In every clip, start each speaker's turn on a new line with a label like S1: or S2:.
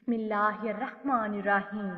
S1: बिस्मिल्लाहिर्रहमानिर्रहीम।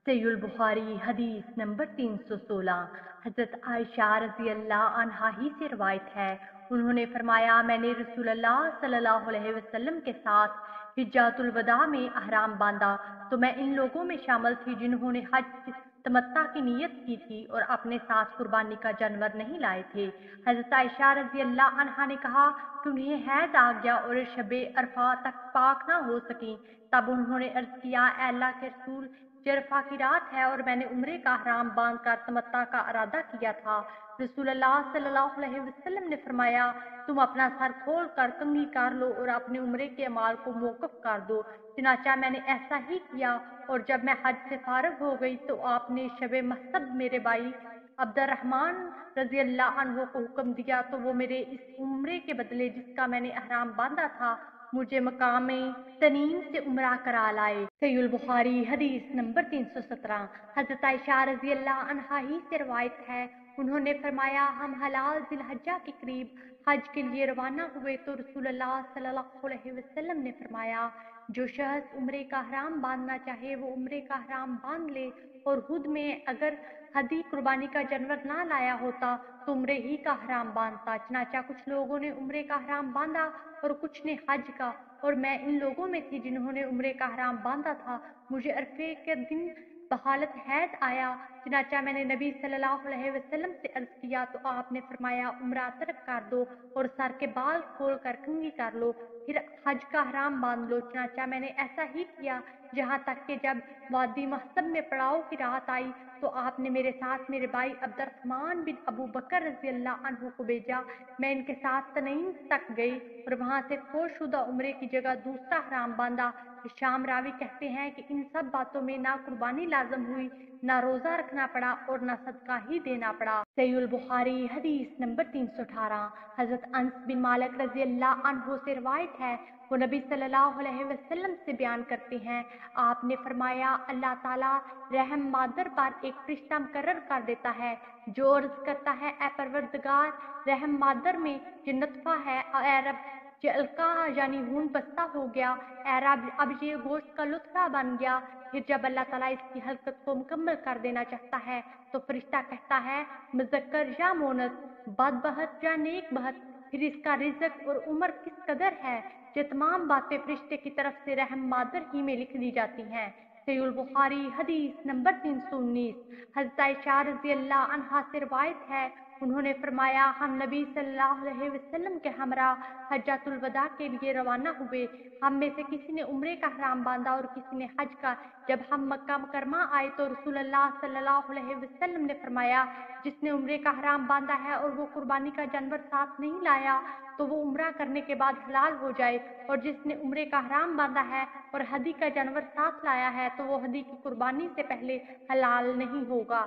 S1: सहीहुल बुखारी हदीस नंबर 316। हजरत आयशा रजी अल्लाह अन्हा ही से रवायत है, उन्होंने फरमाया, मैंने रसूलुल्लाह सल्लल्लाहु अलैहि वसल्लम के साथ हिज्जतुल वदा में अहराम बांधा तो मैं इन लोगों में शामिल थी जिन्होंने हज तमत्ता की नीयत की थी और अपने साथ कुर्बानी का जानवर नहीं लाए थे। हजरत आयशा रजी अल्लाह अन्हा ने कहा कि उन्हें हैज आ गया और शबे अरफा तक पाक ना हो सकी। तब उन्होंने अर्ज किया, ऐ अल्लाह के रसूल, अरफा की रात है और मैंने उम्रे का हराम बांध कर तमत्ता का इरादा किया था। रसूलुल्लाह सल्लल्लाहु अलैहि वसल्लम ने फरमाया, तुम अपना सर खोल कर कंघी कर लो और अपने उम्रे के अमाल को मौकूफ कर दो। चुनाचा मैंने ऐसा ही किया और जब मैं हज से फारिग हो गई तो आपने शबे महसब मेरे भाई अब्दुर्रहमान रजी अल्लाह अन्हु को हुक्म दिया तो वो मेरे इस उम्रे के बदले जिसका मैंने अहराम बांधा था मुझे मकामे तनीम से उम्रा करा लाए। सहीहुल बुखारी हदीस नंबर 317। हजरत आयशा रजी अल्लाह अन्हा ही से रवायत है, उन्होंने फरमाया, हम हलाल जिलहज्जा के करीब हज के लिए रवाना हुए तो रसूलुल्लाह सल्लल्लाहु अलैहि वसल्लम ने फरमाया, जो शख्स उम्रे का हराम बांधना चाहे वो उम्रे का हराम बांध ले और खुद में अगर हदी कुर्बानी का जानवर ना लाया होता तो उम्रे ही का हराम बांधता। चनाचा कुछ लोगों ने उम्रे का हराम बांधा और कुछ ने हज का, और मैं इन लोगों में थी जिन्होंने उम्रे का हराम बांधा था। मुझे अरफे के दिन बहालत हैज आया, चनाचा मैंने नबी सल्लल्लाहु अलैहि वसल्लम से अर्ज किया तो आपने फरमाया, उम्रा तर्क कर दो और सर के बाल खोल कर कंघी कर लो, फिर हज का हराम बांध लो। चनाचा मैंने ऐसा ही किया, जहाँ तक कि जब वादी महसब में पड़ाव की रात आई तो आपने मेरे साथ मेरे भाई अब्दुर्रहमान बिन अबू बकर रजी अल्लाह अन्हु को भेजा। मैं इनके साथ तनईम तक गई और वहां से फौशुदा उम्रे की जगह दूसरा हराम बांधा। शाम रावी कहते हैं कि इन सब बातों में ना कुर्बानी लाजम हुई, ना रोजा रखना पड़ा और ना सदका ही देना पड़ा। सहीहुल बुखारी हदीस नंबर 318। हजरत अनस बिन मालिक रजी अल्लाह अन्हु से रवायत है, वो नबी सल्लल्लाहु अलैहि वसल्लम से बयान करते हैं, आपने फरमाया, अल्लाह ताला रहम मादर पर एक फरिश्ता मुकर्रर कर देता है जो अर्ज करता है, ए परवरदिगार, रहम मादर में जो नतफा है ए रब, जो अलका यानी खून बस्ता हो गया, ए रब अब ये गोश्त का लुत्फा बन गया। फिर जब अल्लाह ताला इसकी हरकत को मुकम्मल कर देना चाहता है तो फरिश्ता कहता है, मुज़क्कर या मोनस, बदबहत या नेक बहत, फिर इसका रिज़्क और उम्र किस कदर है। ये तमाम बातें फरिश्ते की तरफ से रहम मादर ही में लिख दी जाती हैं। सहीहुल बुखारी हदीस नंबर 319। हज़रत आयशा रज़ी अल्लाह अन्हा से रिवायत है, उन्होंने फरमाया, हम नबी सल्लल्लाहु अलैहि वसल्लम के हमरा हज्जतुल वदा के लिए रवाना हुए। हम में से किसी ने उम्रे का हराम बांधा और किसी ने हज का। जब हम मक्का मुकरमा आए तो रसूलुल्लाह सल्लल्लाहु अलैहि वसल्लम ने फरमाया, जिसने उम्रे का हराम बांधा है और वो कुर्बानी का जानवर साथ नहीं लाया तो वो उम्रा करने के बाद हलाल हो जाए, और जिसने उम्रे का हराम बांधा है और हदी का जानवर साथ लाया है तो वो हदी की कुर्बानी से पहले हलाल नहीं होगा,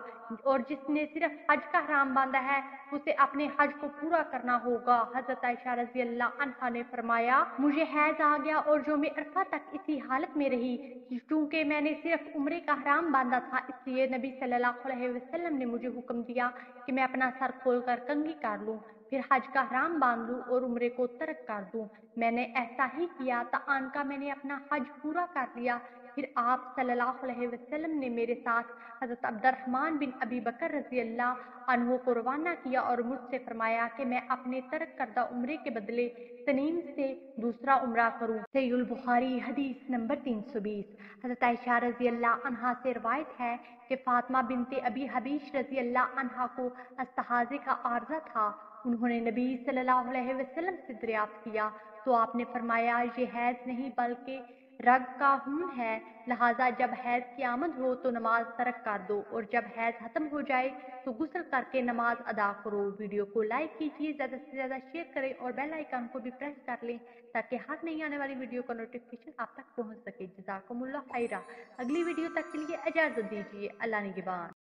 S1: और जिसने सिर्फ हज का हराम बांधा है उसे अपने हज को पूरा करना होगा। हजरत आयशा रजी अल्लाह अन्हा ने फरमाया, मुझे हैज आ गया और जो मैं अरफा तक इसी हालत में रही, क्योंकि मैंने सिर्फ उम्रे का हराम बांधा था, इसलिए नबी सल्लल्लाहु अलैहि वसल्लम ने मुझे हुक्म दिया कि मैं अपना सर खोलकर कंघी कर लूं, फिर हज का हराम बांध लूं और उम्रे को तर्क कर दूं। मैंने ऐसा ही किया, तान का मैंने अपना हज पूरा कर लिया। फिर आप सल्लल्लाहु अलैहि वसल्लम ने मेरे साथ हजरत अब्दुर्रहमान बिन अबी बकर रजी अल्लाह अन्हु को रवाना किया और मुझसे फरमाया कि मैं अपने तर्क करदा उम्रे के बदले तनीम से दूसरा उम्रा करूं। सहीहुल बुखारी हदीस नंबर 320। हजरत आयशा रजी अल्लाह अन्हा से रवायत है कि फातिमा बिनते अबी हबीश रजी अल्लाह अन्हा को अस्तहाजे का आर्जा था। उन्होंने नबी सल्लल्लाहु अलैहि वसल्लम से दरियाफ्त किया तो आपने फरमाया, ये हैज नहीं बल्कि रग का खून है, लिहाजा जब हैज की आमद हो तो नमाज तर्क कर दो और जब हैज खत्म हो जाए तो गुस्ल करके नमाज अदा करो। वीडियो को लाइक कीजिए, ज़्यादा से ज़्यादा शेयर करें और बेल आइकन को भी प्रेस कर लें ताकि हर नई आने वाली वीडियो का नोटिफिकेशन आप तक पहुंच सके। जज़ाकुमुल्लाह खैरा। अगली वीडियो तक के लिए इजाज़त दीजिए। अल्लाह निगहबान।